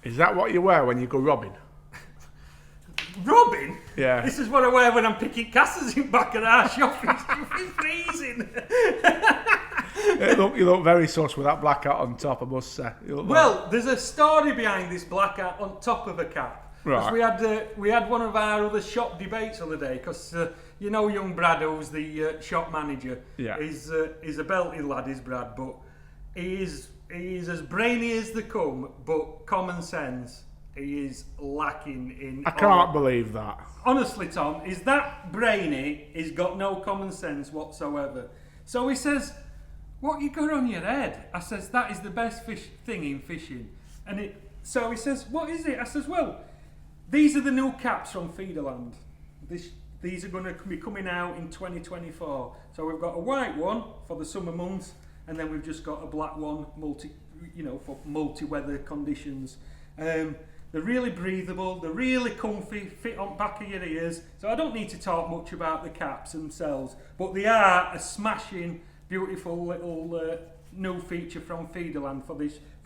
Is that what you wear when you go robbing? Robbing? Yeah. This is what I wear when I'm picking casters in back of our shop. It's freezing. You look very sus with that black hat on top, I must say. There's a story behind this black hat on top of a cap. Right. We had one of our other shop debates the other day because young Brad, who's the shop manager. Yeah. He's a belted lad, is Brad, but he's as brainy as they come, but common sense he is lacking in. I can't believe that. Honestly, Tom, is that brainy? He's got no common sense whatsoever. So he says, "What you got on your head?" I says, "That is the best thing in fishing." So he says, "What is it?" I says, "Well, these are the new caps from Feederland. These are going to be coming out in 2024. So we've got a white one for the summer months, and then we've just got a black one, for multi-weather conditions. They're really breathable, they're really comfy, fit on back of your ears. So I don't need to talk much about the caps themselves, but they are a smashing, beautiful little new feature from Feederland for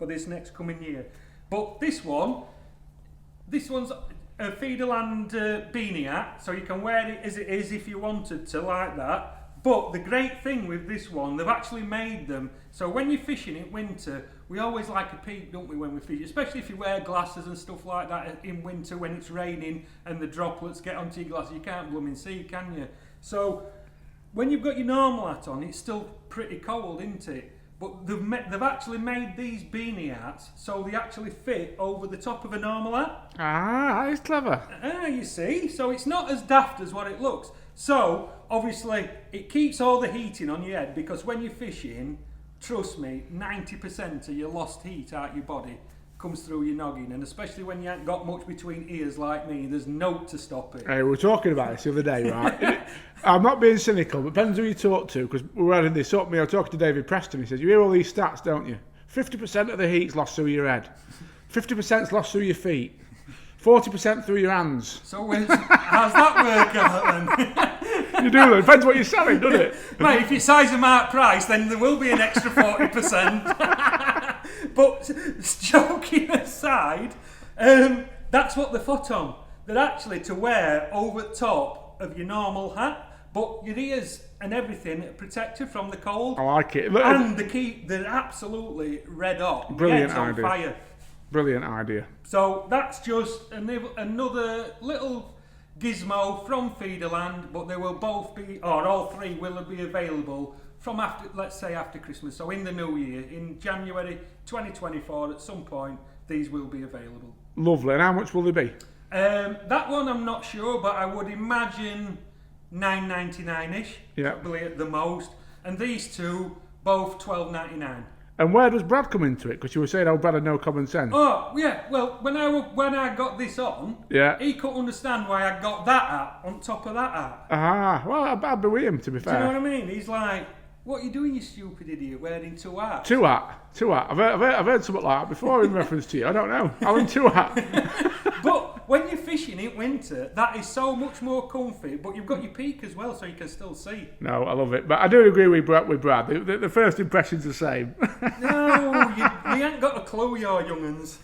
this next coming year. But this one's a Feederland beanie hat, so you can wear it as it is if you wanted to, like that. But the great thing with this one, they've actually made them so when you're fishing in winter, we always like a peek, don't we, when we fish, especially if you wear glasses and stuff like that in winter when it's raining and the droplets get onto your glasses. You can't blooming see, can you? So when you've got your normal hat on, it's still pretty cold, isn't it? But they've actually made these beanie hats so they actually fit over the top of a normal hat. Ah, that's clever. You see, so it's not as daft as what it looks. So obviously it keeps all the heating on your head, because when you're fishing, trust me, 90% of your lost heat out your body comes through your noggin, and especially when you ain't got much between ears like me, there's no to stop it. Hey, we were talking about this the other day, right? I'm not being cynical, but depends who you talk to, because we were adding this up. I was talking to David Preston. He says, "You hear all these stats, don't you? 50% of the heat's lost through your head, 50%'s lost through your feet, 40% through your hands." So how's that work out then? You do though. Depends what you're selling, doesn't it? Mate, if you size them out price, then there will be an extra 40%. But joking aside, that's what they're for, Tom. They're actually to wear over top of your normal hat, but your ears and everything are protected from the cold. I like it. And they're absolutely red hot. Brilliant Heads on idea. fire. Brilliant idea. So that's just another little gizmo from Feederland, but they will both be, or all three will be available from after Christmas. So in the new year, in January 2024, at some point, these will be available. Lovely. And how much will they be? That one I'm not sure, but I would imagine $9.99ish, probably at the most. And these two, both $12.99. And where does Brad come into it? Because you were saying, Brad had no common sense. Oh, yeah. Well, when I got this on, he couldn't understand why I got that hat on top of that hat. Ah, well, I'd be with him, to be fair. Do you know what I mean? He's like, "What are you doing, you stupid idiot, wearing two hats?" Two hat. I've heard something like that before in reference to you. I don't know. Alan Two Hat. But when you're fishing in winter, that is so much more comfy, but you've got your peak as well, so you can still see. No, I love it. But I do agree with Brad. The first impression's the same. No, you ain't got a clue, your young'uns.